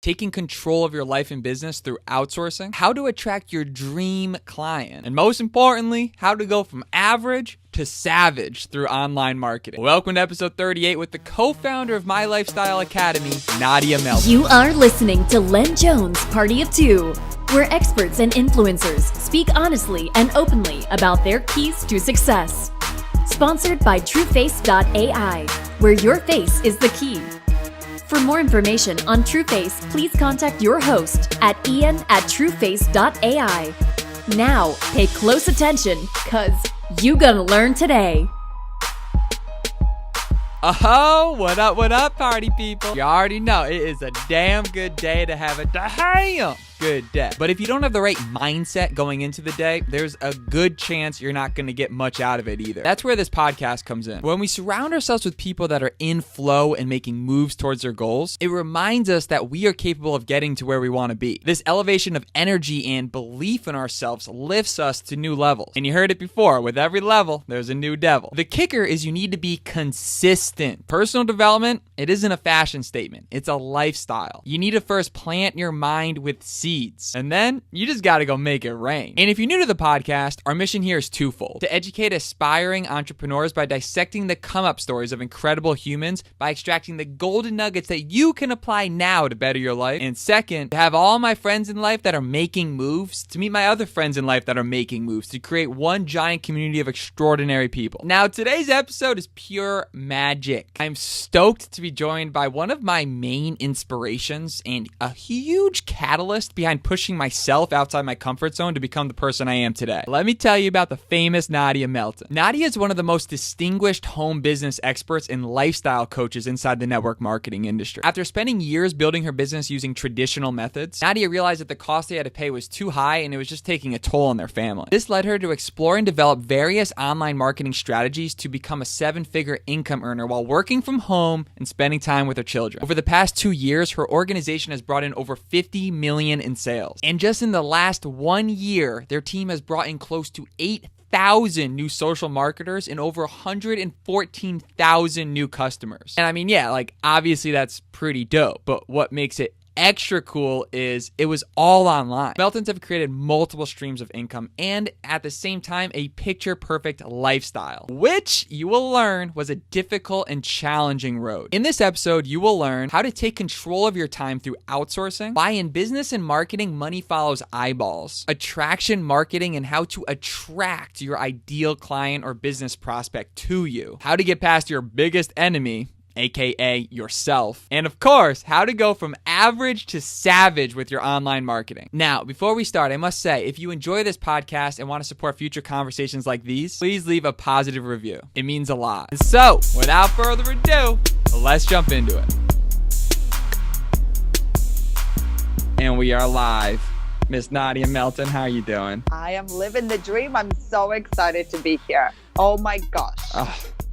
taking control of your life and business through outsourcing, how to attract your dream client, and most importantly, how to go from average to savage through online marketing. Welcome to episode 38 with the co-founder of My Lifestyle Academy, Nadya Melton. You are listening to LenJones Party of Two, where experts and influencers speak honestly and openly about their keys to success. Sponsored by TrueFace.ai, where your face is the key. For more information on TrueFace, please contact your host at ian@trueface.ai. Now, pay close attention, cause you gonna learn today. Oh, what up, party people? You already know it is a damn good day to have a damn good day. But if you don't have the right mindset going into the day, there's a good chance you're not going to get much out of it either. That's where this podcast comes in. When we surround ourselves with people that are in flow and making moves towards their goals, it reminds us that we are capable of getting to where we want to be. This elevation of energy and belief in ourselves lifts us to new levels. And you heard it before, with every level, there's a new devil. The kicker is you need to be consistent. Personal development, it isn't a fashion statement. It's a lifestyle. You need to first plant your mind with seeds, and then you just got to go make it rain. And if you're new to the podcast, our mission here is twofold: to educate aspiring entrepreneurs by dissecting the come-up stories of incredible humans by extracting the golden nuggets that you can apply now to better your life. And second, to have all my friends in life that are making moves to meet my other friends in life that are making moves to create one giant community of extraordinary people. Now, today's episode is pure magic. I'm stoked to be joined by one of my main inspirations and a huge catalyst behind pushing myself outside my comfort zone to become the person I am today. Let me tell you about the famous Nadya Melton. Nadya is one of the most distinguished home business experts and lifestyle coaches inside the network marketing industry. After spending years building her business using traditional methods, Nadya realized that the cost they had to pay was too high and it was just taking a toll on their family. This led her to explore and develop various online marketing strategies to become a seven-figure income earner while working from home and spending time with her children. Over the past 2 years, her organization has brought in over $50 million in sales. And just in the last 1 year, their team has brought in close to 8,000 new social marketers and over 114,000 new customers. And I mean, yeah, like obviously that's pretty dope, but what makes it extra cool is it was all online. Meltons have created multiple streams of income and at the same time a picture-perfect lifestyle, which you will learn was a difficult and challenging road. In this episode, you will learn how to take control of your time through outsourcing, why in business and marketing money follows eyeballs, attraction marketing and how to attract your ideal client or business prospect to you, how to get past your biggest enemy, aka yourself, and of course, how to go from average to savage with your online marketing. Now, before we start, I must say, if you enjoy this podcast and want to support future conversations like these, please leave a positive review. It means a lot. And so, without further ado, let's jump into it. And we are live. Miss Nadya Melton, how are you doing? I am living the dream. I'm so excited to be here. Oh my gosh.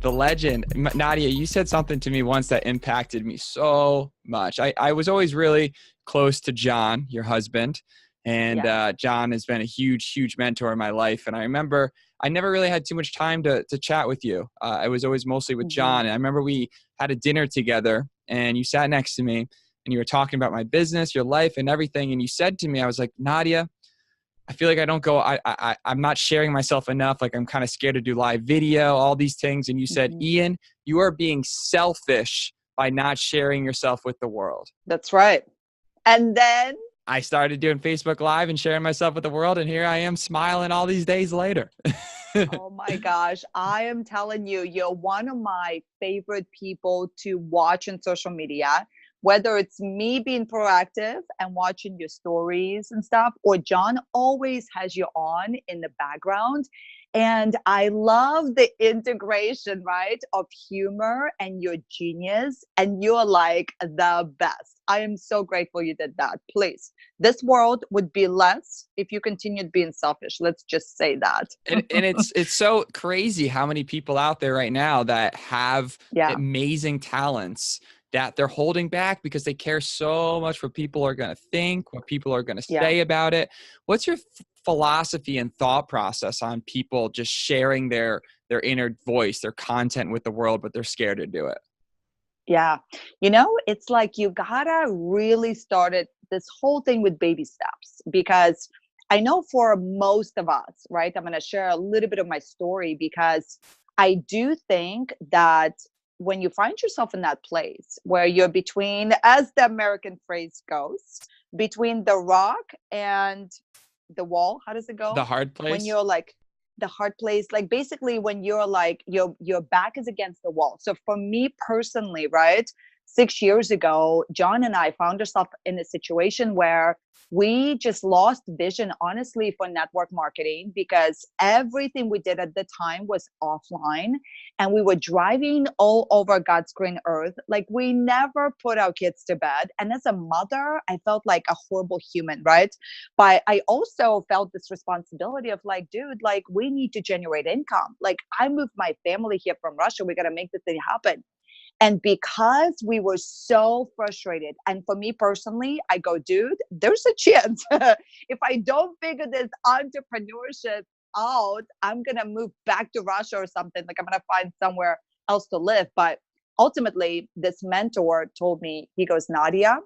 The legend. Nadya, you said something to me once that impacted me so much. I was always really close to John, your husband, and John has been a huge mentor in my life. And I remember I never really had too much time to chat with you. I was always mostly with John. And I remember we had a dinner together and you sat next to me and you were talking about my business, your life and everything. And you said to me, I was like, Nadya, I feel like I don't go, I'm not sharing myself enough. Like I'm kind of scared to do live video, all these things. And you said, Ian, you are being selfish by not sharing yourself with the world. That's right. And then I started doing Facebook Live and sharing myself with the world. And here I am smiling all these days later. Oh my gosh, I am telling you, you're one of my favorite people to watch on social media. Whether it's me being proactive and watching your stories and stuff, or John always has you on in the background. And I love the integration, right, of humor and your genius. And you're like the best. I am so grateful you did that. Please, this world would be less if you continued being selfish. Let's just say that. And it's so crazy how many people out there right now that have amazing talents that they're holding back because they care so much what people are going to think, what people are going to say about it. What's your philosophy and thought process on people just sharing their inner voice, their content with the world, but they're scared to do it? Yeah. It's like you gotta really start this whole thing with baby steps, because I know for most of us, right? I'm going to share a little bit of my story, because I do think that when you find yourself in that place where you're between, as the American phrase goes, between the rock and the wall, how does it The go? hard When place. you're like the hard place, like basically when you're like your back is against the wall. So for me personally, right, 6 years ago, John and I found ourselves in a situation where we just lost vision, honestly, for network marketing, because everything we did at the time was offline, and we were driving all over God's green earth. Like, we never put our kids to bed. And as a mother, I felt like a horrible human, right? But I also felt this responsibility of like, dude, like, we need to generate income. Like, I moved my family here from Russia. We got to make this thing happen. And because we were so frustrated, and for me personally, I go, dude, there's a chance if I don't figure this entrepreneurship out, I'm going to move back to Russia or something. Like, I'm going to find somewhere else to live. But ultimately, this mentor told me, he goes, Nadia,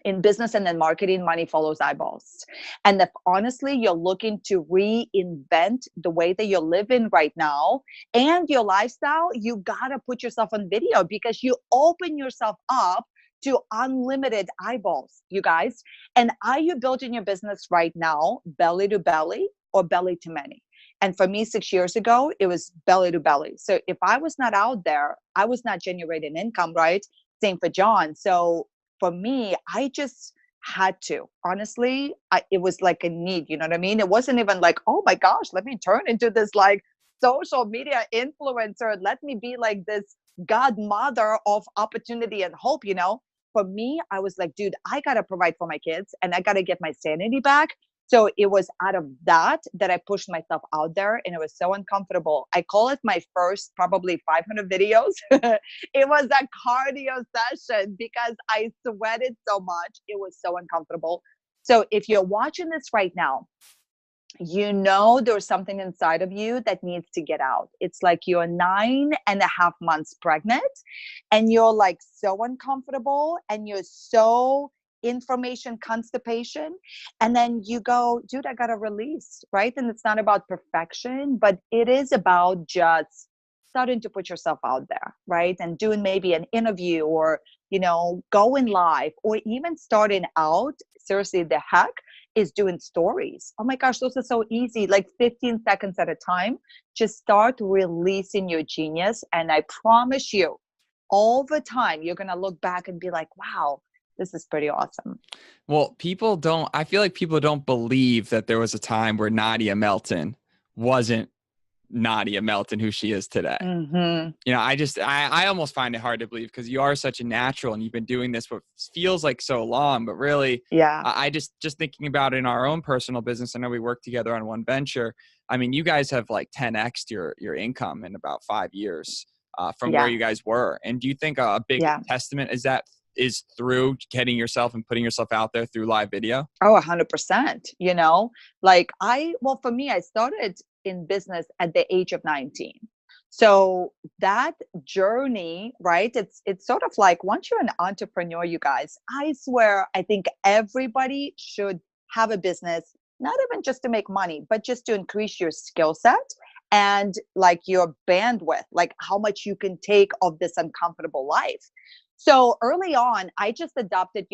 in business and in marketing, money follows eyeballs. And if honestly you're looking to reinvent the way that you're living right now and your lifestyle, you gotta put yourself on video, because you open yourself up to unlimited eyeballs, you guys. And are you building your business right now belly to belly or belly to many? And for me, 6 years ago, it was belly to belly. So if I was not out there, I was not generating income, right? Same for John. So for me, I just had to. Honestly, it was like a need, you know what I mean? It wasn't even like, oh my gosh, let me turn into this like social media influencer. Let me be like this godmother of opportunity and hope. For me, I was like, dude, I got to provide for my kids and I got to get my sanity back. So it was out of that I pushed myself out there, and it was so uncomfortable. I call it my first probably 500 videos. It was a cardio session because I sweated so much. It was so uncomfortable. So if you're watching this right now, there's something inside of you that needs to get out. It's like you're 9.5 months pregnant and you're like so uncomfortable and you're so information constipation. And then you go, dude, I got to release, right? And it's not about perfection, but it is about just starting to put yourself out there, right? And doing maybe an interview or, going live, or even starting out, seriously, the heck is doing stories. Oh my gosh, those are so easy, like 15 seconds at a time. Just start releasing your genius. And I promise you, all the time, you're going to look back and be like, wow, this is pretty awesome. Well, I feel like people don't believe that there was a time where Nadya Melton wasn't Nadya Melton, who she is today. Mm-hmm. I almost find it hard to believe, because you are such a natural and you've been doing this what feels like so long, but really, Yeah. I just thinking about it in our own personal business. I know we work together on one venture. I mean, you guys have like 10x'd your income in about 5 years from where Yeah. you guys were. And do you think a big Yeah. testament is through getting yourself and putting yourself out there through live video? Oh, 100%. For me, I started in business at the age of 19. So that journey, right? It's sort of like, once you're an entrepreneur, you guys, I swear, I think everybody should have a business, not even just to make money, but just to increase your skill set and like your bandwidth, like how much you can take of this uncomfortable life. So early on, I just adopted,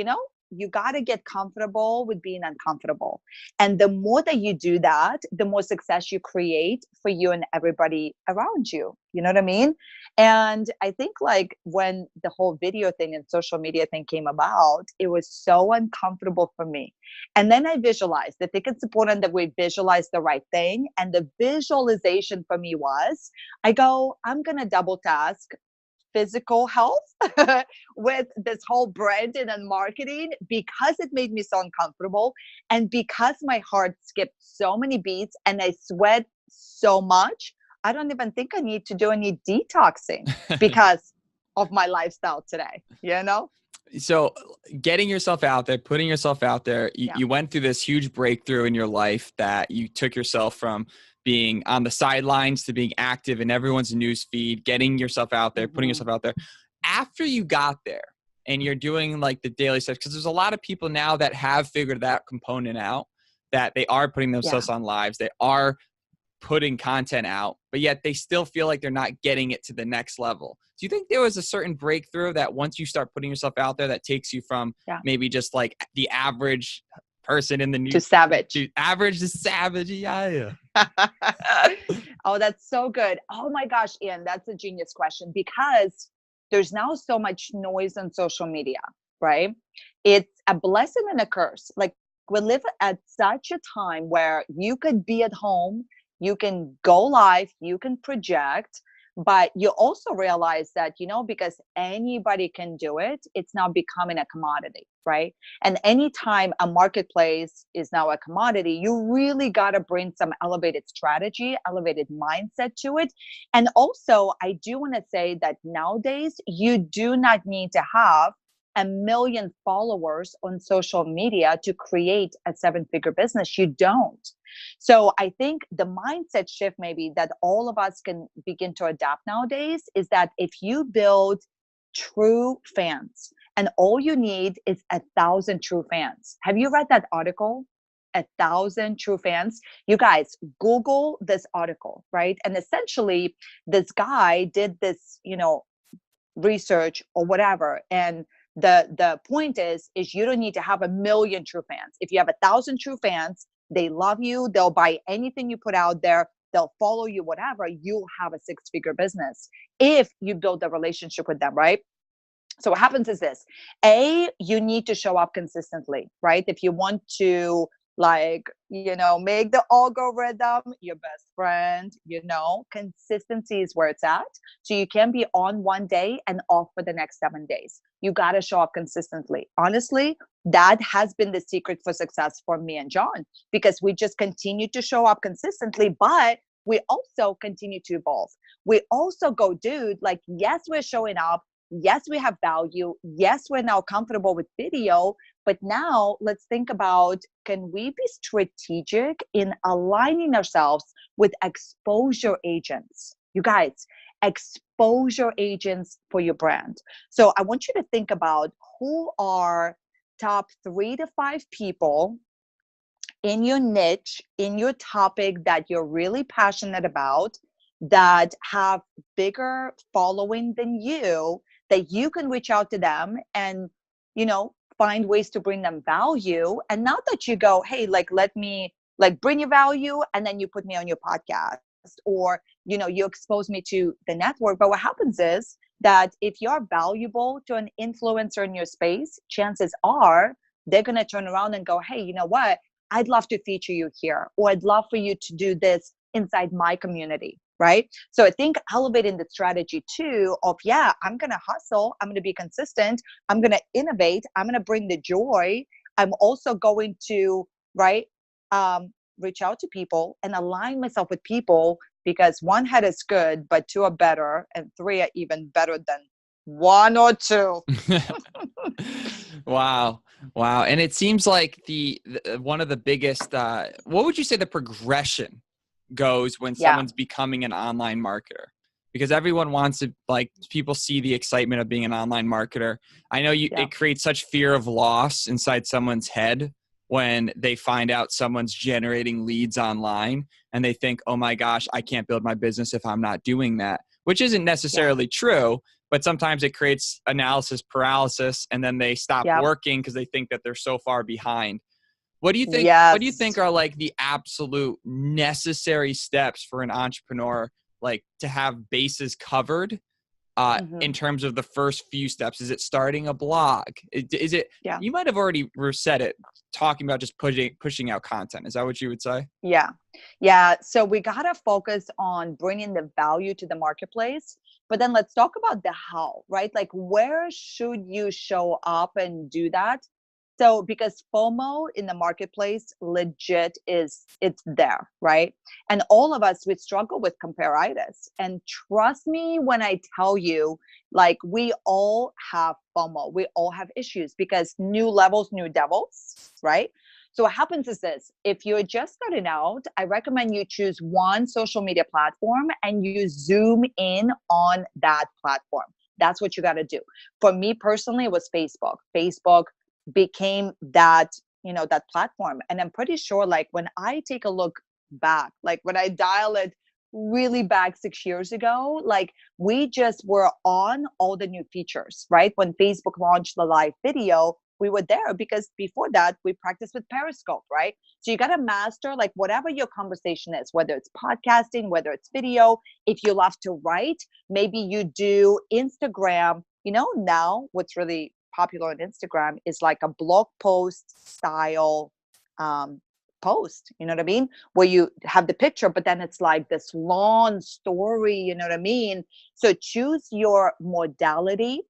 you got to get comfortable with being uncomfortable. And the more that you do that, the more success you create for you and everybody around you. You know what I mean? And I think like when the whole video thing and social media thing came about, it was so uncomfortable for me. And then I visualized. I think it's important that we visualize the right thing. And the visualization for me was, I go, I'm going to double task physical health with this whole branding and marketing, because it made me so uncomfortable, and because my heart skipped so many beats and I sweat so much. I don't even think I need to do any detoxing because of my lifestyle today. So getting yourself out there, putting yourself out there, Yeah. you went through this huge breakthrough in your life that you took yourself from being on the sidelines to being active in everyone's news feed, getting yourself out there, putting yourself out there. after you got there and you're doing like the daily stuff, because there's a lot of people now that have figured that component out, that they are putting themselves on lives, they are putting content out, but yet they still feel like they're not getting it to the next level. Do you think there was a certain breakthrough that once you start putting yourself out there that takes you from maybe just like the average person in the news to savage, to average to savage? Yeah. Oh, that's so good. Oh my gosh, Ian, that's a genius question, because there's now so much noise on social media, right? It's a blessing and a curse. Like, we live at such a time where you could be at home, you can go live, you can project, but you also realize that, because anybody can do it, it's now becoming a commodity, right? And anytime a marketplace is now a commodity, you really got to bring some elevated strategy, elevated mindset to it. And also, I do want to say that nowadays, you do not need to have 1 million followers on social media to create a 7-figure business. You don't. So I think the mindset shift maybe that all of us can begin to adapt nowadays is that if you build true fans, and all you need is 1,000 true fans. Have you read that article? 1,000 true fans. You guys, Google this article, right? And essentially, this guy did this, research or whatever, and the point is you don't need to have 1 million true fans. If you have 1,000 true fans, they love you, they'll buy anything you put out there, they'll follow you, whatever, you'll have a 6-figure business if you build a relationship with them, right? So what happens is this: you need to show up consistently, right? If you want to, make the algorithm your best friend, consistency is where it's at. So you can be on one day and off for the next 7 days. You got to show up consistently. Honestly, that has been the secret for success for me and John, because we just continue to show up consistently, but we also continue to evolve. We also go, dude, yes, we're showing up. Yes, we have value. Yes, we're now comfortable with video, but now let's think about, can we be strategic in aligning ourselves with exposure agents? You guys, exposure agents for your brand. So I want you to think about who are top 3 to 5 people in your niche, in your topic that you're really passionate about, that have bigger following than you, that you can reach out to them and, find ways to bring them value. And not that you go, hey, let me bring you value, and then you put me on your podcast, or, you expose me to the network. But what happens is that if you're valuable to an influencer in your space, chances are they're going to turn around and go, hey, you know what? I'd love to feature you here, or I'd love for you to do this inside my community, right? So I think elevating the strategy too of, I'm going to hustle, I'm going to be consistent, I'm going to innovate, I'm going to bring the joy. I'm also going to, reach out to people and align myself with people, because 1 head is good, but 2 are better, and 3 are even better than 1 or 2. Wow. And it seems like the one of the biggest, what would you say the progression goes when someone's becoming an online marketer? Because everyone wants to, people see the excitement of being an online marketer. I know it creates such fear of loss inside someone's head when they find out someone's generating leads online, and they think, oh my gosh, I can't build my business if I'm not doing that, which isn't necessarily true. But sometimes it creates analysis paralysis, and then they stop working because they think that they're so far behind. What do you think? What do you think are the absolute necessary steps for an entrepreneur, to have bases covered in terms of the first few steps? Is it starting a blog? Is it? You might have already said it, talking about just pushing out content. Is that what you would say? Yeah. So we gotta focus on bringing the value to the marketplace. But then let's talk about the how, right? Where should you show up and do that? So because FOMO in the marketplace legit it's there, right? And all of us, we struggle with comparaitis. And trust me when I tell you, we all have FOMO. We all have issues, because new levels, new devils, right? So what happens is this: if you're just starting out, I recommend you choose 1 social media platform and you zoom in on that platform. That's what you got to do. For me personally, it was Facebook. Facebook became that, that platform. And I'm pretty sure, like, when I take a look back, like when I dial it really back 6 years ago, like, we just were on all the new features, right? When Facebook launched the live video, we were there because before that we practiced with Periscope, right? So you got to master, like, whatever your conversation is, whether it's podcasting, whether it's video. If you love to write, maybe you do Instagram. Now what's really popular on Instagram is like a blog post style post, you know what I mean? Where you have the picture, but then it's like this long story, you know what I mean? So choose your modality,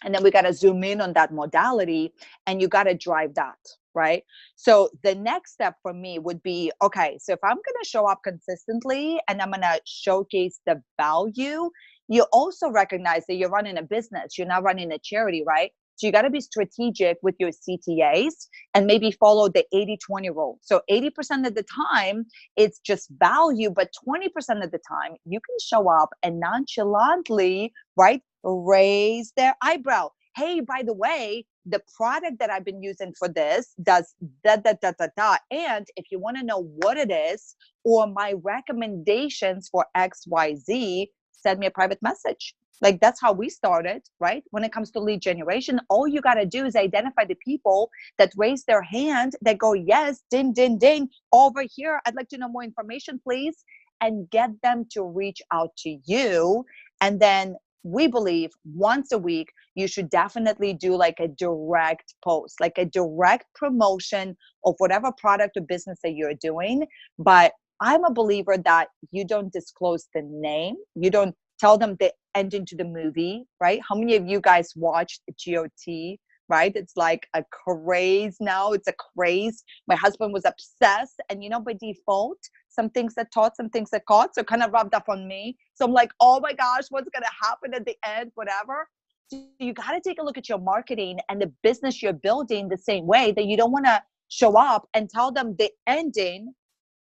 and then we got to zoom in on that modality, and you got to drive that, right? So the next step for me would be, okay, so if I'm going to show up consistently and I'm going to showcase the value, you also recognize that you're running a business, you're not running a charity, right? So you got to be strategic with your CTAs and maybe follow the 80-20 rule. So 80% of the time it's just value, but 20% of the time you can show up and nonchalantly, right, raise their eyebrow. Hey, by the way, the product that I've been using for this does da da da da da. And if you want to know what it is or my recommendations for XYZ, send me a private message. Like, that's how we started, right? When it comes to lead generation, all you got to do is identify the people that raise their hand, that go, yes, ding, ding, ding, over here, I'd like to know more information, please, and get them to reach out to you. And then we believe once a week, you should definitely do like a direct post, like a direct promotion of whatever product or business that you're doing. But I'm a believer that you don't disclose the name. You don't tell them the ending to the movie, right? How many of you guys watched GOT, right? It's like a craze now. It's a craze. My husband was obsessed. And by default, some things that taught, some things that caught. So kind of rubbed off on me. So I'm like, oh my gosh, what's going to happen at the end, whatever. So you got to take a look at your marketing and the business you're building the same way, that you don't want to show up and tell them the ending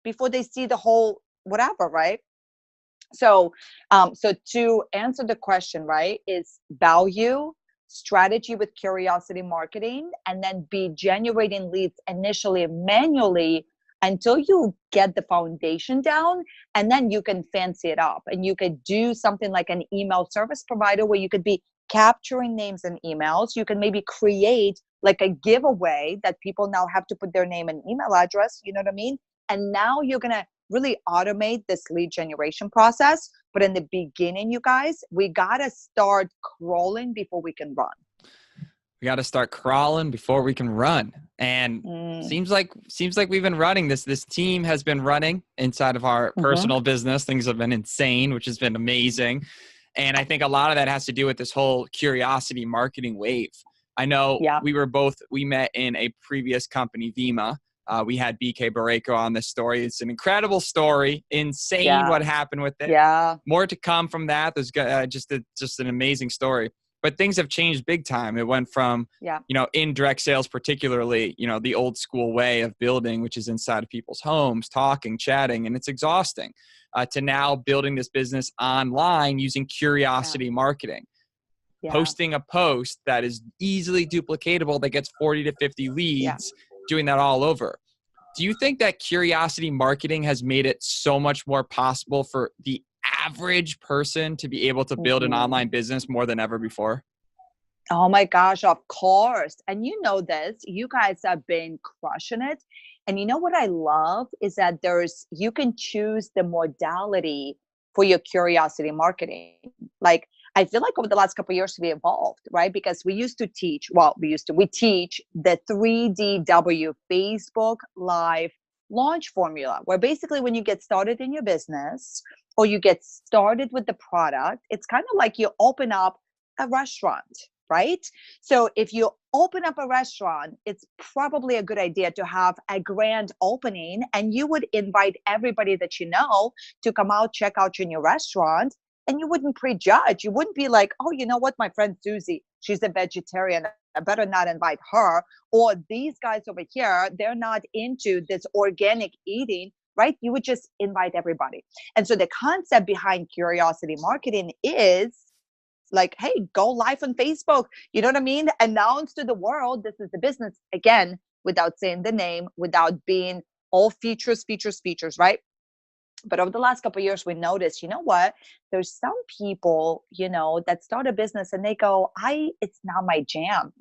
before they see the whole whatever, right? So to answer the question, right, is value, strategy with curiosity marketing, and then be generating leads initially manually until you get the foundation down, and then you can fancy it up. And you could do something like an email service provider where you could be capturing names and emails. You can maybe create like a giveaway that people now have to put their name and email address, you know what I mean? And now you're going to really automate this lead generation process. But in the beginning, you guys, we got to start crawling before we can run. We got to start crawling before we can run. And seems like we've been running this. This team has been running inside of our personal business. Things have been insane, which has been amazing. And I think a lot of that has to do with this whole curiosity marketing wave. I know we met in a previous company, Vima. We had BK Barreco on this story. It's an incredible story. Insane what happened with it. Yeah. More to come from that. There's just an amazing story. But things have changed big time. It went from, indirect sales, particularly, the old school way of building, which is inside of people's homes, talking, chatting, and it's exhausting, to now building this business online using curiosity marketing. Posting a post that is easily duplicatable that gets 40 to 50 leads, doing that all over. Do you think that curiosity marketing has made it so much more possible for the average person to be able to build an online business more than ever before? Oh my gosh, of course. And you know this, you guys have been crushing it. And you know what I love is that you can choose the modality for your curiosity marketing. Like, I feel like over the last couple of years we evolved, right? Because we teach the 3DW Facebook Live launch formula, where basically when you get started in your business or you get started with the product, it's kind of like you open up a restaurant, right? So if you open up a restaurant, it's probably a good idea to have a grand opening, and you would invite everybody that you know to come out, check out your new restaurant. And you wouldn't prejudge. You wouldn't be like, oh, you know what? My friend Susie, she's a vegetarian. I better not invite her. Or these guys over here, they're not into this organic eating, right? You would just invite everybody. And so the concept behind curiosity marketing is Like, hey, go live on Facebook. You know what I mean? Announce to the world, this is the business. Again, without saying the name, without being all features, right? But over the last couple of years, we noticed, you know what? There's some people, that start a business and they go, it's not my jam.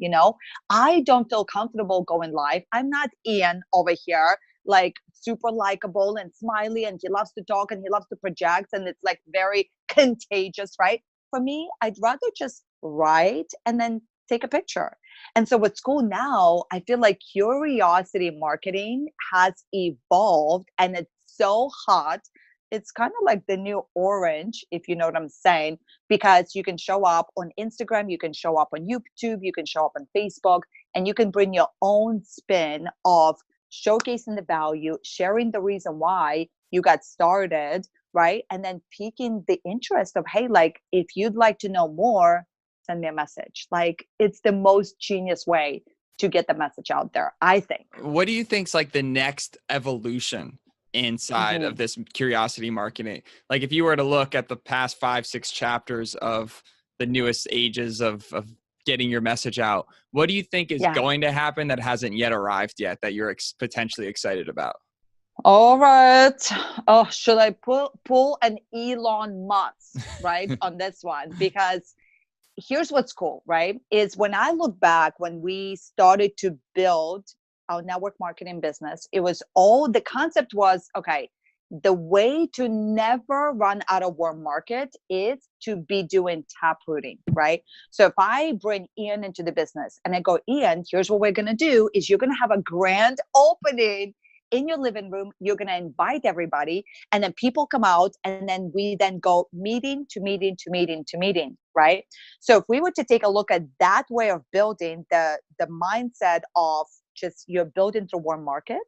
I don't feel comfortable going live. I'm not Ian over here, like super likable and smiley, and he loves to talk and he loves to project, and it's like very contagious, right? For me, I'd rather just write and then take a picture. And so with school now, I feel like curiosity marketing has evolved, and it's so hot. It's kind of like the new orange, if you know what I'm saying, because you can show up on Instagram, you can show up on YouTube, you can show up on Facebook, and you can bring your own spin of showcasing the value, sharing the reason why you got started, right? And then piquing the interest of, hey, like, if you'd like to know more, send me a message. Like, it's the most genius way to get the message out there, I think. What do you think's like the next evolution inside of this curiosity marketing? Like, if you were to look at the past 5-6 chapters of the newest ages of getting your message out, what do you think is going to happen that hasn't yet arrived yet that you're potentially excited about? All right. Oh, should I pull an Elon Musk, right, on this one? Because here's what's cool, right? Is when I look back, when we started to build our network marketing business, the concept was, okay, the way to never run out of warm market is to be doing tap rooting, right? So if I bring Ian into the business and I go, Ian, here's what we're going to do is you're going to have a grand opening in your living room. You're going to invite everybody, and then people come out, and then we then go meeting to meeting to meeting to meeting, right? So if we were to take a look at that way of building, the mindset of just you're building through warm market.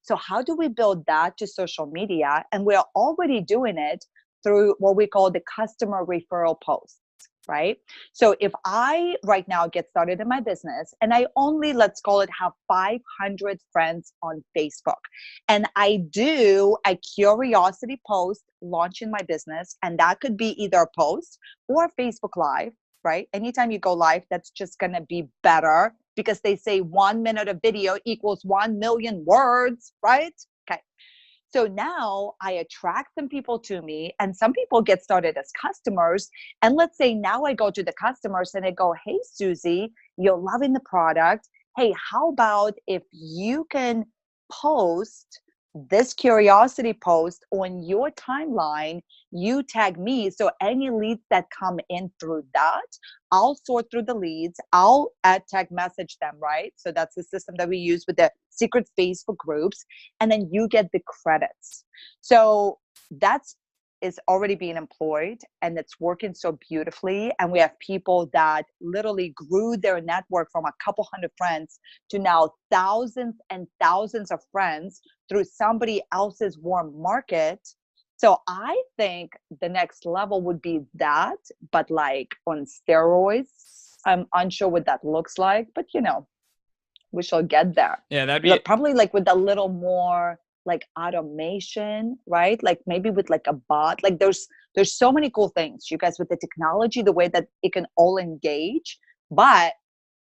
So how do we build that to social media? And we're already doing it through what we call the customer referral posts, right? So if I right now get started in my business and I only, let's call it, have 500 friends on Facebook, and I do a curiosity post launching my business, and that could be either a post or Facebook Live, right? Anytime you go live, that's just going to be better, because they say 1 minute of video equals 1 million words, right? Okay. So now I attract some people to me, and some people get started as customers. And let's say now I go to the customers and I go, hey, Susie, you're loving the product. Hey, how about if you can post this curiosity post on your timeline, you tag me. So any leads that come in through that, I'll sort through the leads. I'll add tag message them, right? So that's the system that we use with the secret Facebook groups. And then you get the credits. So is already being employed, and it's working so beautifully. And we have people that literally grew their network from a couple hundred friends to now thousands and thousands of friends through somebody else's warm market. So I think the next level would be that, but like on steroids. I'm unsure what that looks like, but we shall get there. Yeah, that'd be probably like with a little more like automation, right? Like maybe with like a bot. Like there's so many cool things, you guys, with the technology, the way that it can all engage. But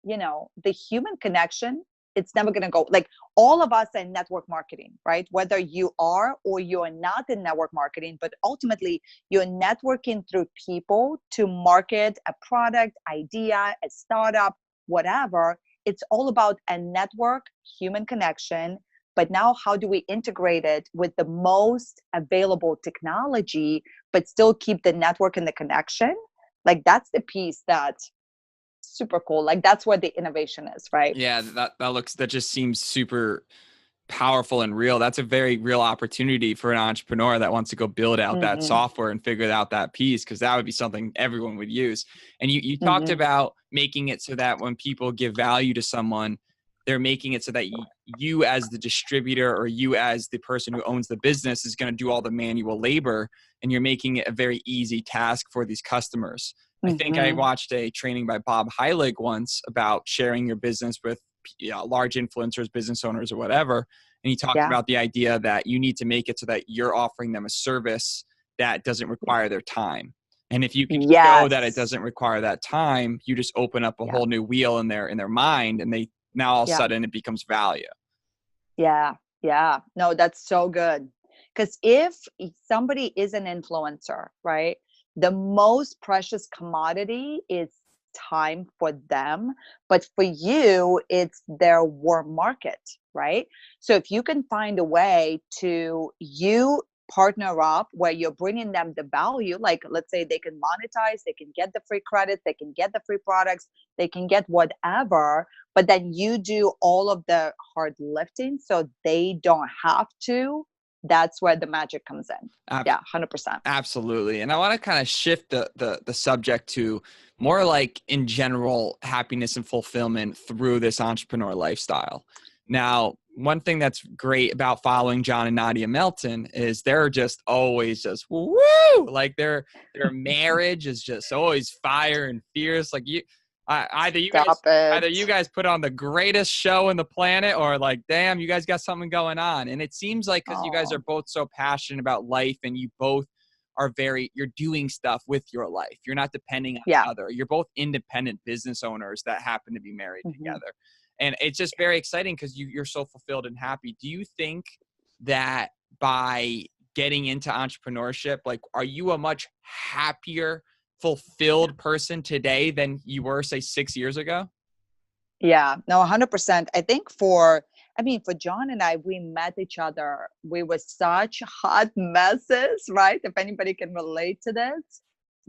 the human connection, it's never going to go. Like all of us in network marketing, right? Whether you are or you're not in network marketing, but ultimately you're networking through people to market a product, idea, a startup, whatever. It's all about a network, human connection. But now how do we integrate it with the most available technology, but still keep the network and the connection? Like that's the piece that's super cool. Like that's where the innovation is, right? Yeah, that just seems super powerful and real. That's a very real opportunity for an entrepreneur that wants to go build out that software and figure out that piece, because that would be something everyone would use. And you talked about making it so that when people give value to someone, they're making it so that you as the distributor or you as the person who owns the business is going to do all the manual labor, and you're making it a very easy task for these customers. I think I watched a training by Bob Heilig once about sharing your business with large influencers, business owners, or whatever. And he talked about the idea that you need to make it so that you're offering them a service that doesn't require their time. And if you can show that it Yes. doesn't require that time, you just open up a Yeah. whole new wheel in their mind, and they now all of a Yeah. sudden it becomes value. Yeah. Yeah. No, that's so good. Because if somebody is an influencer, right, the most precious commodity is time for them. But for you, it's their warm market, right? So if you can find a way to you partner up where you're bringing them the value, like let's say they can monetize, they can get the free credit, they can get the free products, they can get whatever, but then you do all of the hard lifting so they don't have to. That's where the magic comes in. Yeah, 100%. Absolutely. And I want to kind of shift the subject to more like in general happiness and fulfillment through this entrepreneur lifestyle. Now, one thing that's great about following John and Nadya Melton is they're just always just woo, like their marriage is just always fire and fierce. Like either Stop it. you guys put on the greatest show in the planet, or like, damn, you guys got something going on. And it seems like because you guys are Oh, both so passionate about life, and you both are you're doing stuff with your life. You're not depending on yeah. the other. You're both independent business owners that happen to be married Mhm. together. And it's just very exciting because you're so fulfilled and happy. Do you think that by getting into entrepreneurship, like, are you a much happier, fulfilled person today than you were, say, 6 years ago? Yeah, no, 100%. I mean, for John and I, we met each other. We were such hot messes, right? If anybody can relate to this.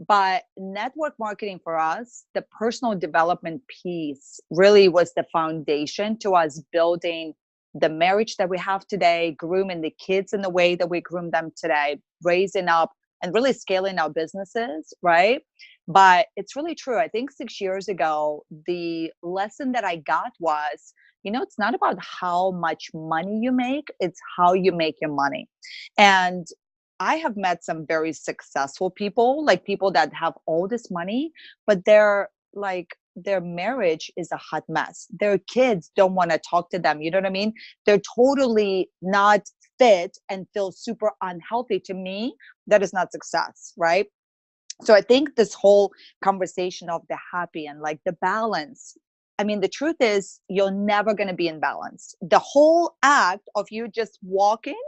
But network marketing for us, the personal development piece really was the foundation to us building the marriage that we have today, grooming the kids in the way that we groom them today, raising up and really scaling our businesses, right? But it's really true. I think 6 years ago, the lesson that I got was, it's not about how much money you make, it's how you make your money. And I have met some very successful people, like people that have all this money, but their marriage is a hot mess. Their kids don't want to talk to them. You know what I mean? They're totally not fit and feel super unhealthy. To me, that is not success, right? So I think this whole conversation of the happy and like the balance, I mean, the truth is you're never going to be in balance. The whole act of you just walking,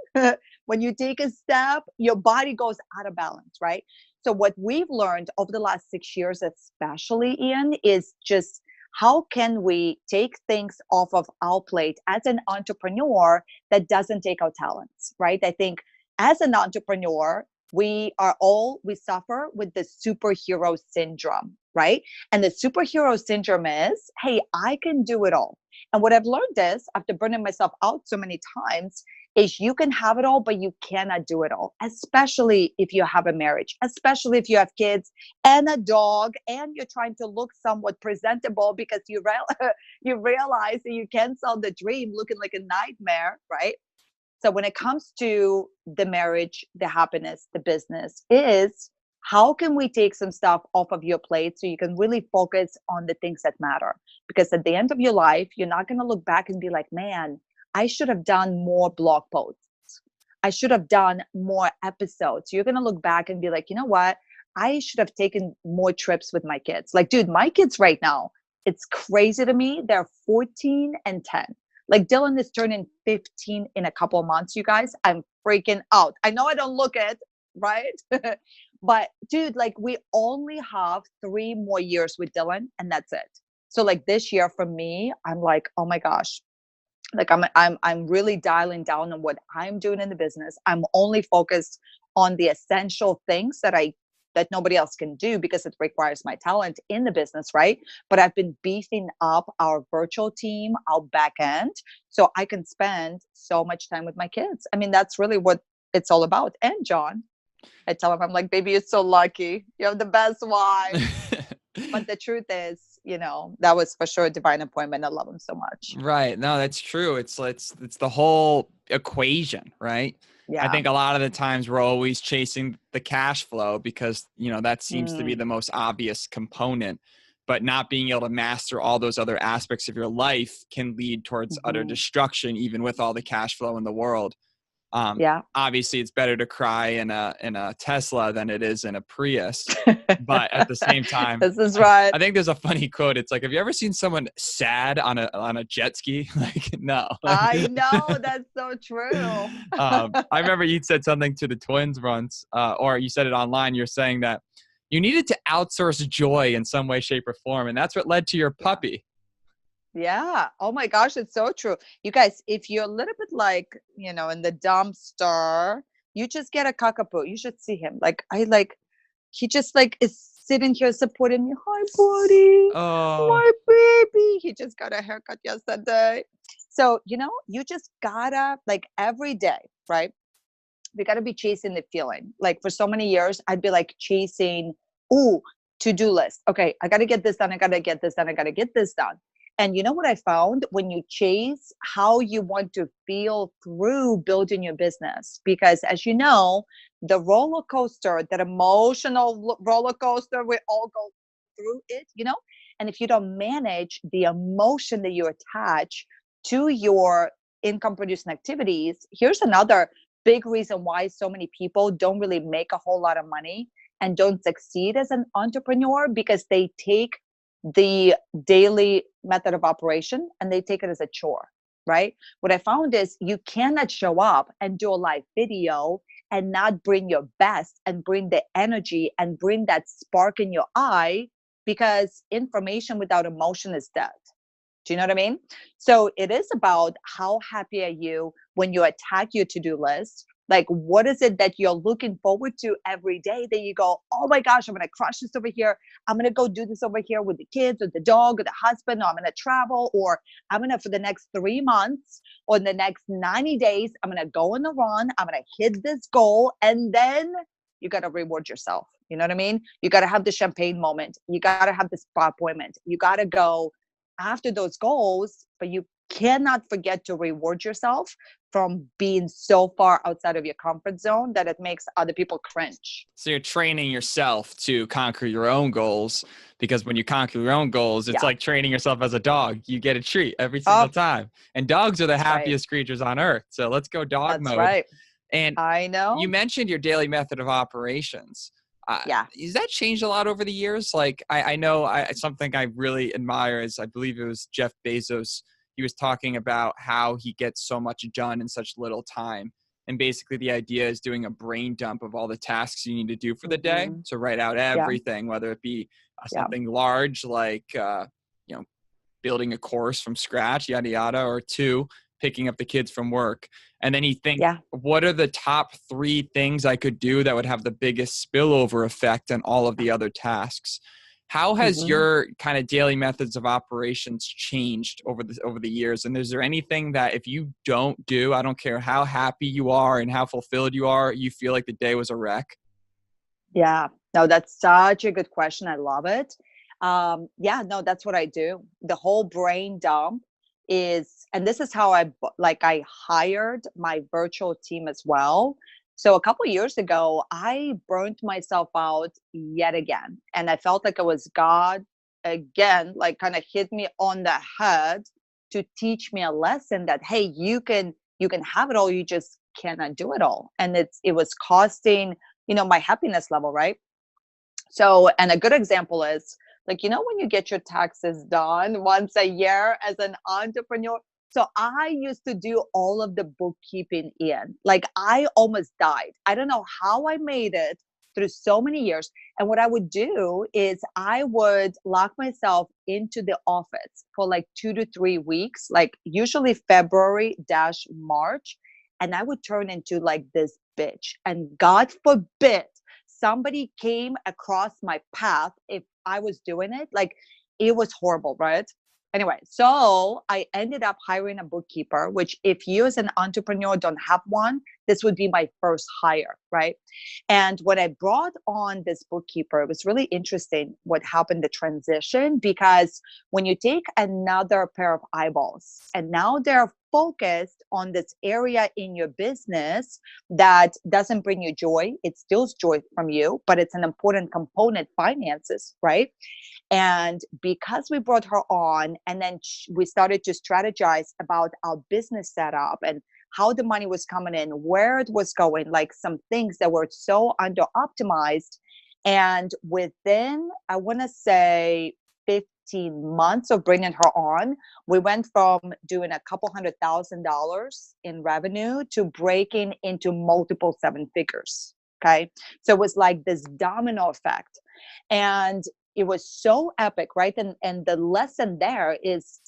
when you take a step, your body goes out of balance, right? So what we've learned over the last 6 years, especially, Ian, is just how can we take things off of our plate as an entrepreneur that doesn't take our talents, right? I think as an entrepreneur, we suffer with the superhero syndrome, right? And the superhero syndrome is, hey, I can do it all. And what I've learned is, after burning myself out so many times, is you can have it all, but you cannot do it all, especially if you have a marriage, especially if you have kids and a dog, and you're trying to look somewhat presentable because you realize that you can't sell the dream looking like a nightmare, right? So when it comes to the marriage, the happiness, the business, is how can we take some stuff off of your plate so you can really focus on the things that matter? Because at the end of your life, you're not going to look back and be like, man, I should have done more blog posts. I should have done more episodes. You're going to look back and be like, you know what? I should have taken more trips with my kids. Like, dude, my kids right now, it's crazy to me. They're 14 and 10. Like Dylan is turning 15 in a couple of months, you guys. I'm freaking out. I know I don't look it, right? But dude, like we only have 3 more years with Dylan and that's it. So like this year for me, I'm like, oh my gosh. Like I'm really dialing down on what I'm doing in the business. I'm only focused on the essential things that nobody else can do because it requires my talent in the business, right? But I've been beefing up our virtual team, our back end, so I can spend so much time with my kids. I mean, that's really what it's all about. And John, I tell him, I'm like, baby, you're so lucky. You have the best wife. But the truth is, that was for sure a divine appointment. I love him so much. Right. No, that's true. It's the whole equation, right? I Yeah. think a lot of the times we're always chasing the cash flow because, that seems to be Mm, the most obvious component, but not being able to master all those other aspects of your life can lead towards utter mhm. destruction, even with all the cash flow in the world. Yeah. Obviously it's better to cry in a Tesla than it is in a Prius. But at the same time, This is right. I think there's a funny quote. It's like, have you ever seen someone sad on a jet ski? Like, no. I know, that's so true. I remember you said something to the twins once, or you said it online. You're saying that you needed to outsource joy in some way, shape, or form, and that's what led to your puppy. Yeah. Oh my gosh, it's so true. You guys, if you're a little bit like, in the dumpster, you just get a cockapoo. You should see him. He just is sitting here supporting me. Hi, buddy. Oh, My baby. He just got a haircut yesterday. So, you just gotta every day, right? We gotta be chasing the feeling. Like for so many years, I'd be chasing, to-do list. Okay, I gotta get this done. I gotta get this done. I gotta get this done. And you know what I found? When you chase how you want to feel through building your business, because as you know, the roller coaster, that emotional roller coaster, we all go through it, and if you don't manage the emotion that you attach to your income producing activities, here's another big reason why so many people don't really make a whole lot of money and don't succeed as an entrepreneur, because they take the daily method of operation and they take it as a chore, right? What I found is you cannot show up and do a live video and not bring your best and bring the energy and bring that spark in your eye, because information without emotion is dead. Do you know what I mean? So it is about how happy are you when you attack your to-do list? Like, what is it that you're looking forward to every day that you go, oh my gosh, I'm going to crush this over here. I'm going to go do this over here with the kids or the dog or the husband, or I'm going to travel, or I'm going to, for the next 3 months or in the next 90 days, I'm going to go on a run. I'm going to hit this goal. And then you got to reward yourself. You know what I mean? You got to have the champagne moment. You got to have the spa appointment. You got to go after those goals, but you cannot forget to reward yourself from being so far outside of your comfort zone that it makes other people cringe. So you're training yourself to conquer your own goals, because when you conquer your own goals, it's like training yourself as a dog. You get a treat every single time. And dogs are the happiest creatures on earth. So let's go dog mode. Right. And I know. You mentioned your daily method of operations. Has that changed a lot over the years? Like, I know something I really admire is, I believe it was Jeff Bezos. He was talking about how he gets so much done in such little time. And basically the idea is doing a brain dump of all the tasks you need to do for the day. So write out everything, whether it be something large like, building a course from scratch, yada, yada, or 2, picking up the kids from work. And then he thinks, what are the top 3 things I could do that would have the biggest spillover effect on all of the other tasks? How has your kind of daily methods of operations changed over the years? And is there anything that if you don't do, I don't care how happy you are and how fulfilled you are, you feel like the day was a wreck? Yeah, no, that's such a good question. I love it. No, that's what I do. The whole brain dump is, and this is how I hired my virtual team as well. So a couple of years ago, I burnt myself out yet again. And I felt like it was God again, kind of hit me on the head to teach me a lesson that, hey, you can have it all. You just cannot do it all. And it was costing, my happiness level, right? So, and a good example is, when you get your taxes done once a year as an entrepreneur. So I used to do all of the bookkeeping I almost died. I don't know how I made it through so many years. And what I would do is I would lock myself into the office for 2 to 3 weeks, usually February-March. And I would turn into this bitch. And God forbid somebody came across my path if I was doing it. It was horrible, right? Anyway, so I ended up hiring a bookkeeper, which if you as an entrepreneur don't have one, this would be my first hire, right? And when I brought on this bookkeeper, it was really interesting what happened, the transition, because when you take another pair of eyeballs and now they're focused on this area in your business that doesn't bring you joy, it steals joy from you, but it's an important component, finances, right? And because we brought her on and then we started to strategize about our business setup and how the money was coming in, where it was going, like some things that were so under optimized. And within, I want to say 15 months of bringing her on, we went from doing a couple $100,000 in revenue to breaking into multiple seven figures. Okay. So it was like this domino effect. And it was so epic, right? And the lesson there is,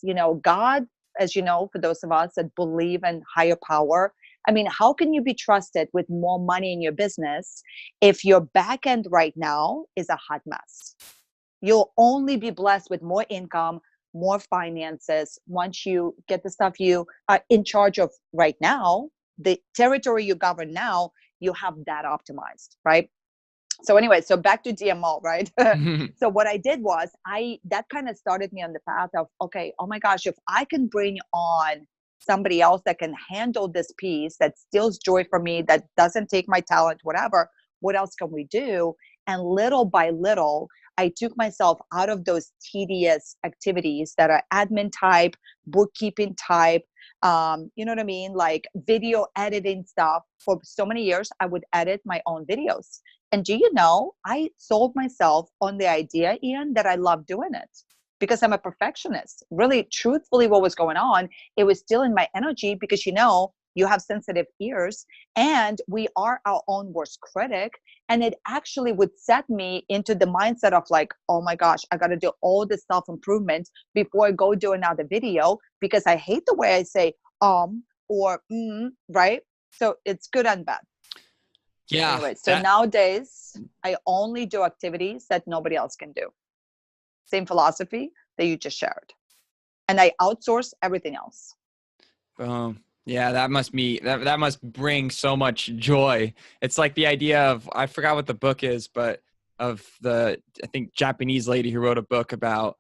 God, as you know, for those of us that believe in higher power, I mean, how can you be trusted with more money in your business if your back end right now is a hot mess? You'll only be blessed with more income, more finances once you get the stuff you are in charge of right now, the territory you govern now, you have that optimized, right? So anyway, so back to DMO, right? So what I did was that kind of started me on the path of, okay, oh my gosh, if I can bring on somebody else that can handle this piece, that steals joy from me, that doesn't take my talent, whatever, what else can we do? And little by little, I took myself out of those tedious activities that are admin type, bookkeeping type, you know what I mean? Like video editing stuff. For so many years, I would edit my own videos. And do you know, I sold myself on the idea, Ian, that I love doing it because I'm a perfectionist. Really, truthfully, what was going on, it was still in my energy because, you have sensitive ears and we are our own worst critic. And it actually would set me into the mindset of like, oh my gosh, I got to do all this self-improvement before I go do another video because I hate the way I say, or, right? So it's good and bad. Yeah. Anyway, so nowadays I only do activities that nobody else can do. Same philosophy that you just shared. And I outsource everything else. Yeah, that must bring so much joy. It's like the idea of, I forgot what the book is, but of I think Japanese lady who wrote a book about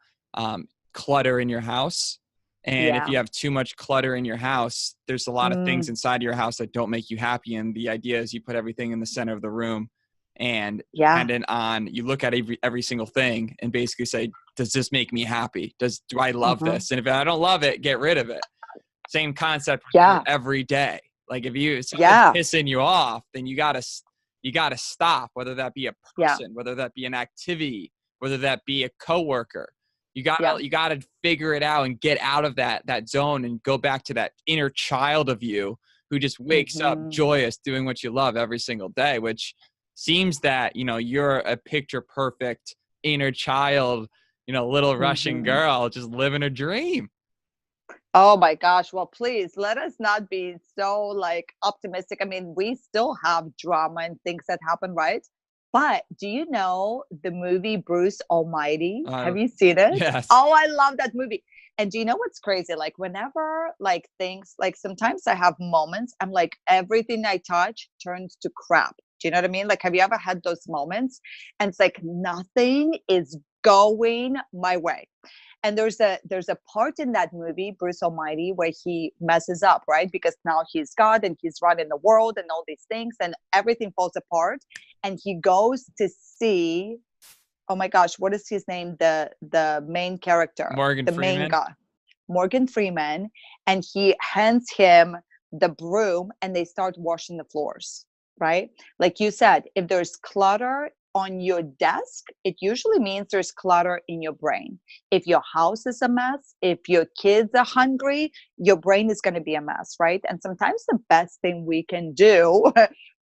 clutter in your house. And if you have too much clutter in your house, there's a lot of things inside your house that don't make you happy. And the idea is you put everything in the center of the room and dependent on, you look at every single thing and basically say, does this make me happy? Do I love this? And if I don't love it, get rid of it. Same concept every day. Like if something's pissing you off, then you gotta stop, whether that be a person, whether that be an activity, whether that be a coworker. You gotta figure it out and get out of that zone and go back to that inner child of you who just wakes up joyous doing what you love every single day, which seems that, you're a picture perfect inner child, little Russian girl just living a dream. Oh my gosh. Well, please let us not be so like optimistic. I mean, we still have drama and things that happen, right? But do you know the movie Bruce Almighty? Have you seen it? Yes. Oh, I love that movie. And do you know what's crazy? Like whenever like things, like sometimes I have moments, I'm like, everything I touch turns to crap. Do you know what I mean? Like, have you ever had those moments? And it's like, nothing is going my way. And there's a part in that movie, Bruce Almighty, where he messes up, right? Because now he's God and he's running the world and all these things and everything falls apart. And he goes to see, oh my gosh, what is his name? The main character, Morgan Freeman. Main guy, Morgan Freeman. And he hands him the broom and they start washing the floors, right? Like you said, if there's clutter on your desk, it usually means there's clutter in your brain. If your house is a mess, if your kids are hungry, your brain is going to be a mess, right? And sometimes the best thing we can do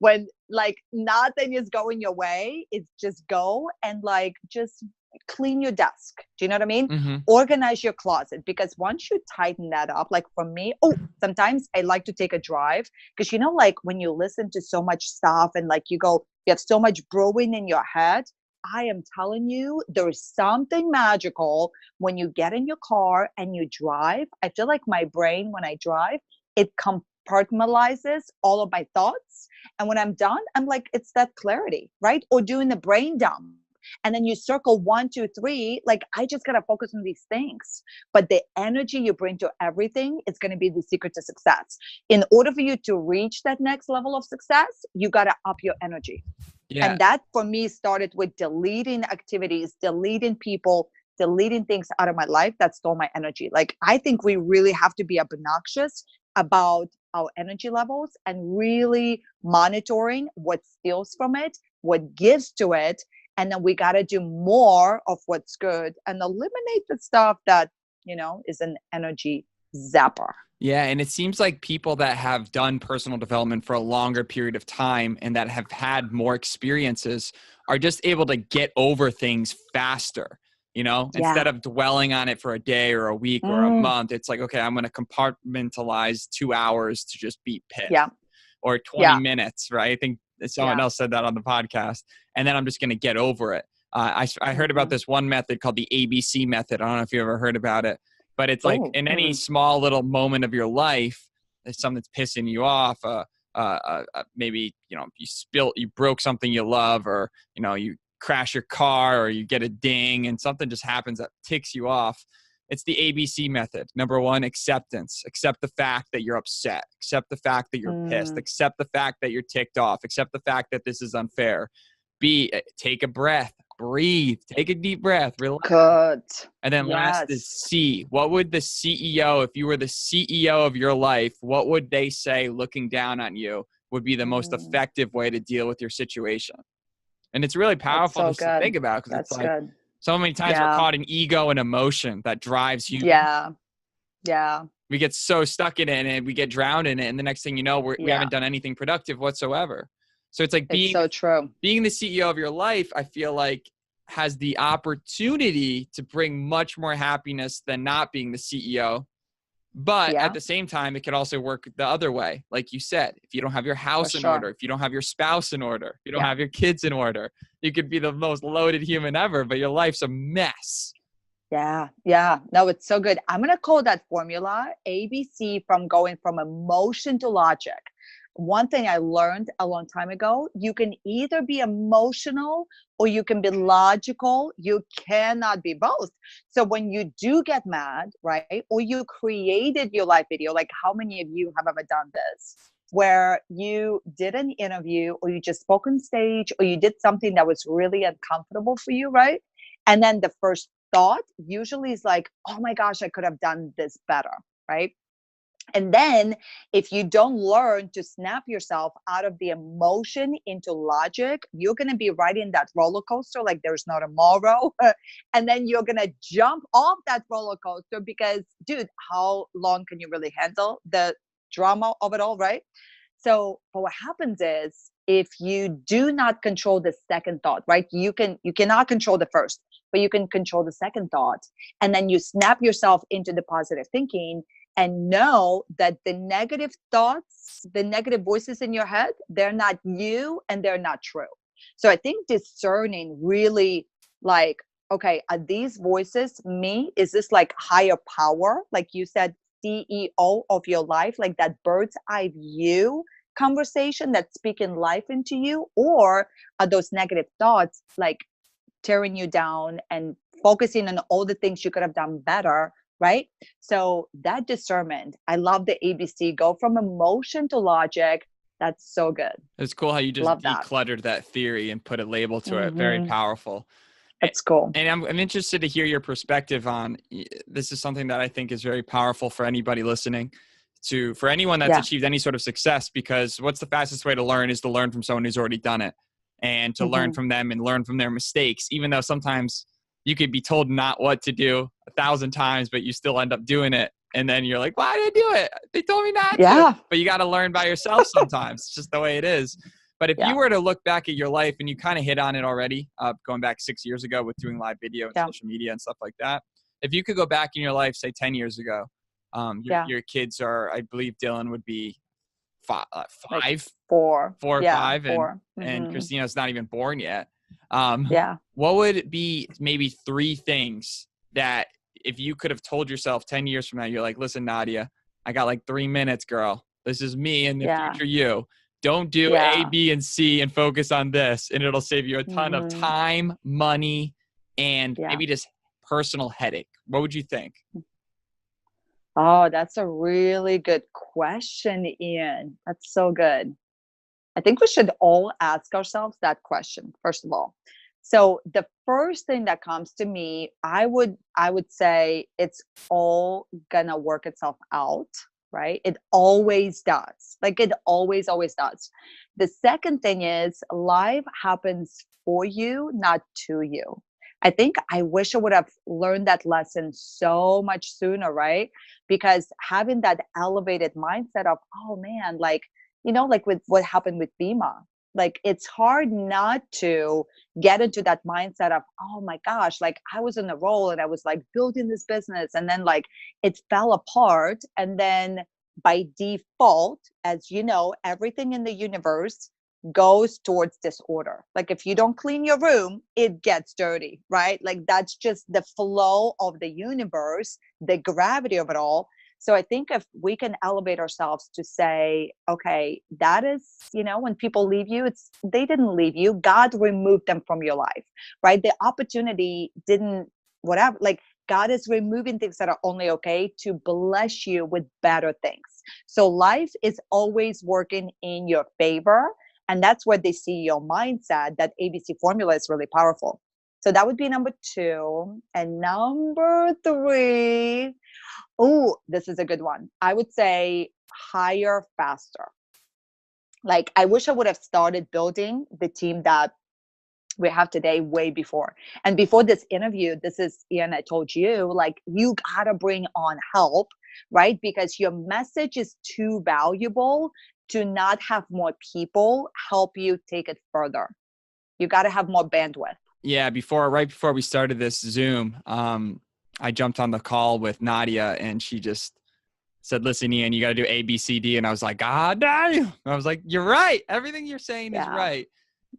when like nothing is going your way is just go and like just clean your desk. Do you know what I mean? Organize your closet, because once you tighten that up, like for me, sometimes I like to take a drive, because like when you listen to so much stuff and like you have so much brewing in your head, I am telling you, there is something magical when you get in your car and you drive. I feel like my brain, when I drive, it compartmentalizes all of my thoughts. And when I'm done, I'm like, it's that clarity, right? Or doing the brain dump. And then you circle 1, 2, 3, like I just got to focus on these things. But the energy you bring to everything is going to be the secret to success. In order for you to reach that next level of success, you got to up your energy. Yeah. And that for me started with deleting activities, deleting people, deleting things out of my life that stole my energy. Like I think we really have to be obnoxious about our energy levels and really monitoring what steals from it, what gives to it. And then we got to do more of what's good and eliminate the stuff that, is an energy zapper. Yeah, and it seems like people that have done personal development for a longer period of time and that have had more experiences are just able to get over things faster. Instead of dwelling on it for a day or a week or a month, it's like, okay, I'm going to compartmentalize 2 hours to just be pissed, Yeah. or 20 Yeah. minutes, right? I think someone else said that on the podcast, and then I'm just going to get over it. I heard about this one method called the ABC method. I don't know if you ever heard about it, but it's like in any small little moment of your life, if something's pissing you off, maybe, you broke something you love, or, you crash your car, or you get a ding and something just happens that ticks you off. It's the ABC method. Number one, acceptance. Accept the fact that you're upset. Accept the fact that you're pissed. Accept the fact that you're ticked off. Accept the fact that this is unfair. B, take a breath. Breathe. Take a deep breath. Relax. Good. And then last is C. What would the CEO, if you were the CEO of your life, what would they say looking down on you would be the most effective way to deal with your situation? And it's really powerful just to think about, because it's like so many times we're caught in ego and emotion that drives humans. Yeah. We get so stuck in it and we get drowned in it. And the next thing you know, we haven't done anything productive whatsoever. So it's like being the CEO of your life, I feel like, has the opportunity to bring much more happiness than not being the CEO. But at the same time, it could also work the other way. Like you said, if you don't have your house in order, if you don't have your spouse in order, if you don't have your kids in order, you could be the most loaded human ever, but your life's a mess. Yeah. No, it's so good. I'm going to call that formula ABC, from going from emotion to logic. One thing I learned a long time ago, you can either be emotional or you can be logical. You cannot be both. So when you do get mad, right, or you created your live video, like how many of you have ever done this, where you did an interview or you just spoke on stage or you did something that was really uncomfortable for you, right? And then the first thought usually is like, oh my gosh, I could have done this better, right? And then if you don't learn to snap yourself out of the emotion into logic, you're going to be riding that roller coaster like there's no tomorrow. And then you're going to jump off that roller coaster because, dude, how long can you really handle the drama of it all, right? So but what happens is, if you do not control the second thought, right? You cannot control the first, but you can control the second thought. And then you snap yourself into the positive thinking and know that the negative thoughts, the negative voices in your head, they're not you and they're not true. So I think discerning really, like, okay, are these voices me? Is this like higher power? Like you said, CEO of your life, like that bird's eye view conversation that's speaking life into you? Or are those negative thoughts like tearing you down and focusing on all the things you could have done better, right? So that discernment, I love the ABC, go from emotion to logic. That's so good. It's cool how you just decluttered that theory and put a label to it. Very powerful. That's cool. And I'm interested to hear your perspective on this. Is something that I think is very powerful for anybody listening, for anyone that's achieved any sort of success, because what's the fastest way to learn is to learn from someone who's already done it, and to learn from them and learn from their mistakes, even though sometimes you could be told not what to do 1,000 times, but you still end up doing it. And then you're like, why did I do it? They told me not to. But you got to learn by yourself sometimes. It's just the way it is. But if you were to look back at your life, and you kind of hit on it already, going back 6 years ago with doing live video and social media and stuff like that. If you could go back in your life, say 10 years ago, your kids are, I believe Dylan would be five, like four or five, and Christina's not even born yet. What would be maybe 3 things that, if you could have told yourself 10 years from now, you're like, listen, Nadya, I got like 3 minutes, girl. This is me and the future you. Don't do A, B, and C and focus on this. And it'll save you a ton of time, money, and maybe just personal headache. What would you think? Oh, that's a really good question, Ian. That's so good. I think we should all ask ourselves that question, first of all. So the first thing that comes to me, I would say it's all gonna work itself out. right? It always does. Like it always, always does. The second thing is life happens for you, not to you. I think I wish I would have learned that lesson so much sooner, right? Because having that elevated mindset of, oh man, like, like with what happened with Bima, like it's hard not to get into that mindset of, oh my gosh, like I was in a role and I was like building this business and then like it fell apart. And then by default, as you know, everything in the universe goes towards disorder. Like if you don't clean your room, it gets dirty, right? Like that's just the flow of the universe, the gravity of it all. So I think if we can elevate ourselves to say, okay, that is, when people leave you, they didn't leave you. God removed them from your life, right? The opportunity didn't, whatever, like God is removing things that are only okay to bless you with better things. So life is always working in your favor. And that's where they see your mindset. That ABC formula is really powerful. So that would be number 2. And number 3, oh, this is a good one. I would say hire faster. Like I wish I would have started building the team that we have today way before. And before this interview, this is, Ian, I told you, like you gotta bring on help, right? Because your message is too valuable to not have more people help you take it further. You gotta have more bandwidth. Yeah, right before we started this Zoom, I jumped on the call with Nadia and she just said, listen, Ian, you got to do A, B, C, D. And I was like, God damn. I was like, you're right. Everything you're saying is right.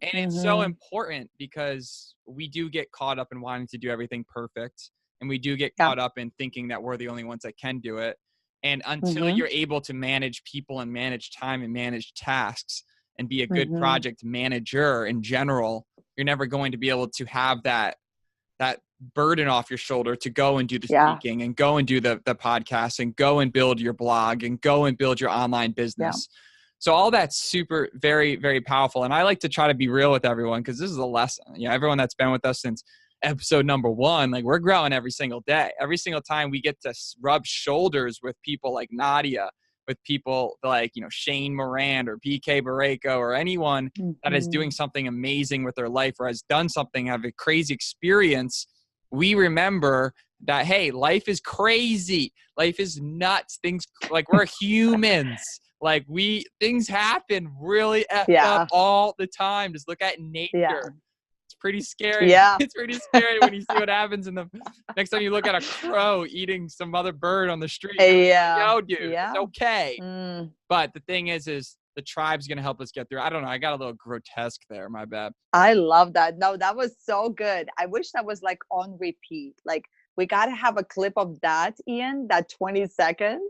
And it's so important because we do get caught up in wanting to do everything perfect. And we do get caught up in thinking that we're the only ones that can do it. And until you're able to manage people and manage time and manage tasks and be a good project manager in general, you're never going to be able to have that burden off your shoulder to go and do the speaking and go and do the podcast and go and build your blog and go and build your online business. So all that's super, very, very powerful. And I like to try to be real with everyone because this is a lesson. Everyone that's been with us since episode number 1, like we're growing every single day. Every single time we get to rub shoulders with people like Nadia, with people like, Shane Moran or BK Barreco or anyone that is doing something amazing with their life or has done something, have a crazy experience, we remember that, hey, life is crazy. Life is nuts. Things like we're humans. Like things happen really effed up all the time. Just look at nature. It's pretty scary. It's pretty scary when you see what happens in the next time you look at a crow eating some other bird on the street. Yo, dude, it's okay. But the thing is the tribe's going to help us get through. I don't know. I got a little grotesque there. My bad. I love that. No, that was so good. I wish that was like on repeat. Like we got to have a clip of that, Ian, that 20 seconds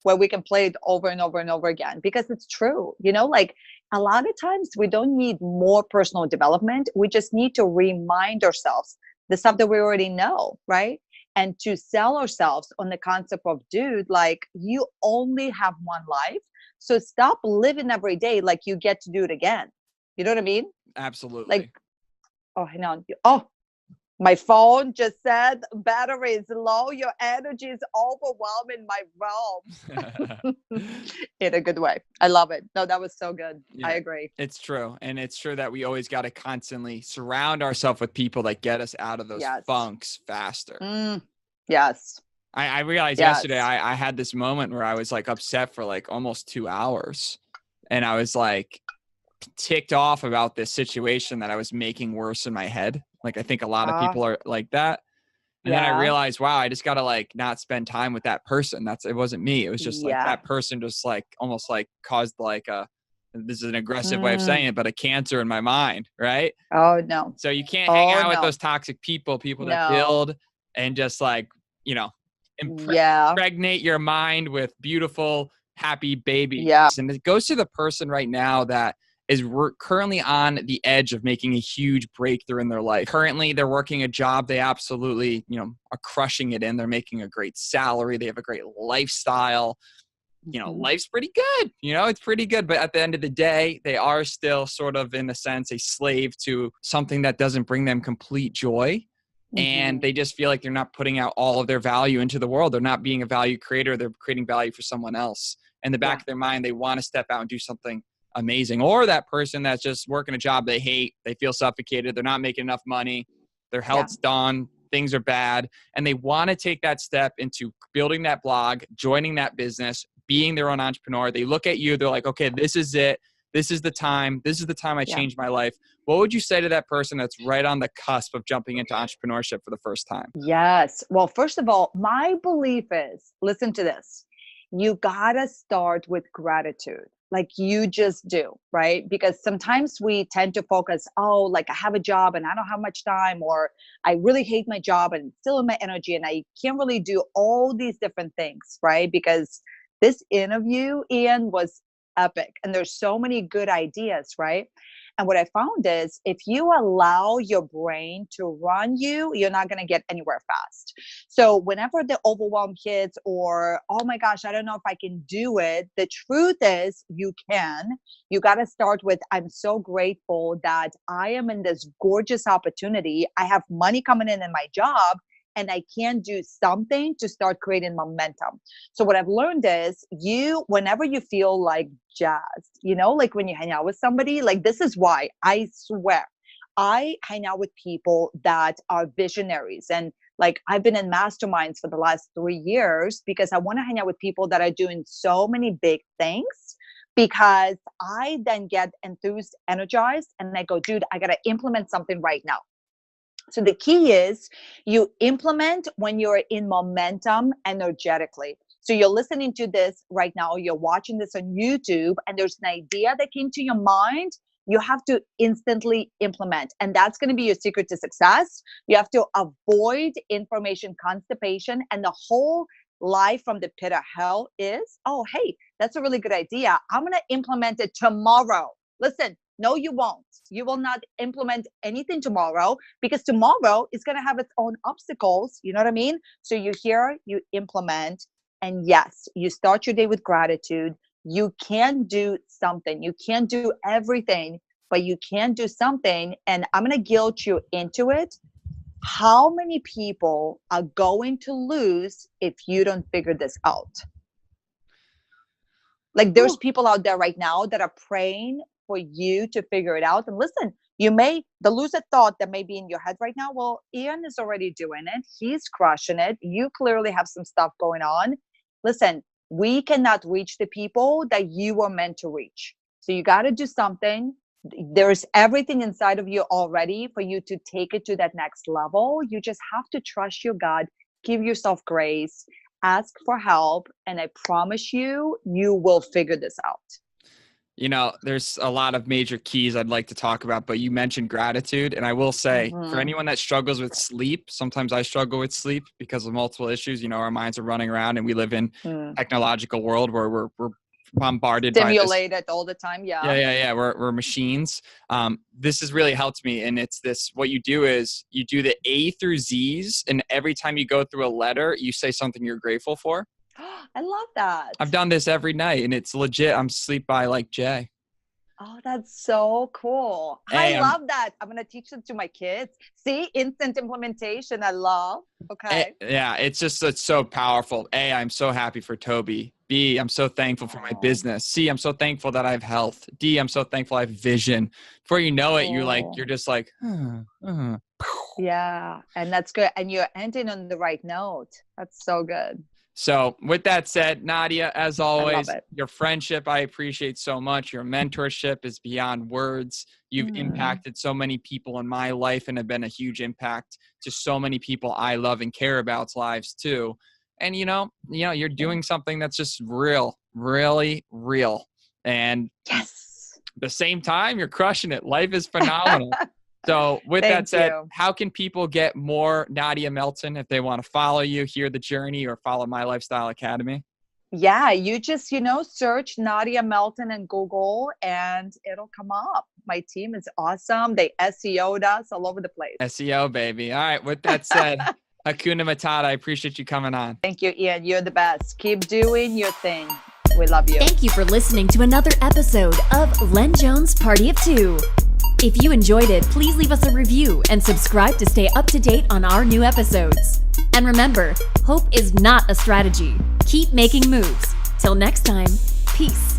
where we can play it over and over and over again, because it's true. Like a lot of times we don't need more personal development. We just need to remind ourselves the stuff that we already know, right? And to sell ourselves on the concept of, dude, like you only have one life. So stop living every day like you get to do it again. You know what I mean? Absolutely. Like, oh, hang on. Oh, my phone just said battery is low. Your energy is overwhelming my realm. In a good way. I love it. No, that was so good. I agree. It's true. And it's true that we always got to constantly surround ourselves with people that get us out of those funks faster. Yes. I realized yesterday I had this moment where I was like upset for like almost 2 hours. And I was like ticked off about this situation that I was making worse in my head. Like I think a lot of people are like that. And then I realized, wow, I just got to like not spend time with that person. It wasn't me. It was just like that person just like almost like caused like this is an aggressive way of saying it, but a cancer in my mind. Right. Oh no. So you can't hang out with those toxic people that build and just like, impregnate your mind with beautiful, happy babies. And it goes to the person right now that is currently on the edge of making a huge breakthrough in their life. Currently, they're working a job they absolutely, are crushing it in. They're making a great salary. They have a great lifestyle. Life's pretty good. It's pretty good. But at the end of the day, they are still sort of, in a sense, a slave to something that doesn't bring them complete joy. and they just feel like they're not putting out all of their value into the world. They're not being a value creator. They're creating value for someone else. In the back of their mind, they want to step out and do something amazing. Or that person that's just working a job they hate, they feel suffocated, they're not making enough money, their health's done, things are bad, and they want to take that step into building that blog, joining that business, being their own entrepreneur. They look at you, they're like, okay, this is it. This is the time. This is the time I changed my life. What would you say to that person that's right on the cusp of jumping into entrepreneurship for the first time? Yes. Well, first of all, my belief is, listen to this. You gotta start with gratitude. Like you just do, right? Because sometimes we tend to focus, oh, like I have a job and I don't have much time, or I really hate my job and still in my energy and I can't really do all these different things, right? Because this interview, Ian, was epic and there's so many good ideas, right? And what I found is if you allow your brain to run you, you're not going to get anywhere fast. So whenever the overwhelm hits or, oh my gosh, I don't know if I can do it. The truth is you can. You got to start with, I'm so grateful that I am in this gorgeous opportunity. I have money coming in my job and I can do something to start creating momentum. So what I've learned is whenever you feel like jazzed, like when you hang out with somebody, like this is why I swear I hang out with people that are visionaries. And like I've been in masterminds for the last 3 years because I want to hang out with people that are doing so many big things, because I then get enthused, energized, and I go, dude, I got to implement something right now. So the key is you implement when you're in momentum energetically. So you're listening to this right now, you're watching this on YouTube, and there's an idea that came to your mind. You have to instantly implement. And that's going to be your secret to success. You have to avoid information constipation. And the whole life from the pit of hell is, oh, hey, that's a really good idea. I'm going to implement it tomorrow. Listen, no, you won't. You will not implement anything tomorrow because tomorrow is going to have its own obstacles. You know what I mean? So you hear, you implement, and yes, you start your day with gratitude. You can do something. You can't do everything, but you can do something. And I'm going to guilt you into it. How many people are going to lose if you don't figure this out? Like there's people out there right now that are praying for you to figure it out. And listen, the lucid thought that may be in your head right now, well, Ian is already doing it. He's crushing it. You clearly have some stuff going on. Listen, we cannot reach the people that you were meant to reach. So you got to do something. There's everything inside of you already for you to take it to that next level. You just have to trust your God, give yourself grace, ask for help. And I promise you, you will figure this out. There's a lot of major keys I'd like to talk about, but you mentioned gratitude. And I will say for anyone that struggles with sleep, sometimes I struggle with sleep because of multiple issues. Our minds are running around and we live in technological world where we're bombarded stimulated all the time. Yeah. We're machines. This has really helped me. And it's this, what you do is you do the A through Z's. And every time you go through a letter, you say something you're grateful for. I love that. I've done this every night and it's legit. I'm sleep by like Jay. Oh, that's so cool. I love that. I'm going to teach it to my kids. See, instant implementation. I love. Okay. It's so powerful. A, I'm so happy for Toby. B, I'm so thankful for my business. C, I'm so thankful that I have health. D, I'm so thankful I have vision. Before you know it, you're just like, Yeah. And that's good. And you're ending on the right note. That's so good. So with that said, Nadya, as always, your friendship, I appreciate so much. Your mentorship is beyond words. You've impacted so many people in my life and have been a huge impact to so many people I love and care about's lives too. And, you're doing something that's just real, really real. And at the same time, you're crushing it. Life is phenomenal. So with that said, how can people get more Nadya Melton if they want to follow you, hear the journey, or follow My Lifestyle Academy? Yeah, you just, search Nadya Melton in Google and it'll come up. My team is awesome. They SEO'd us all over the place. SEO, baby. All right. With that said, Hakuna Matata, I appreciate you coming on. Thank you, Ian. You're the best. Keep doing your thing. We love you. Thank you for listening to another episode of LenJones Party of Two. If you enjoyed it, please leave us a review and subscribe to stay up to date on our new episodes. And remember, hope is not a strategy. Keep making moves. Till next time, peace.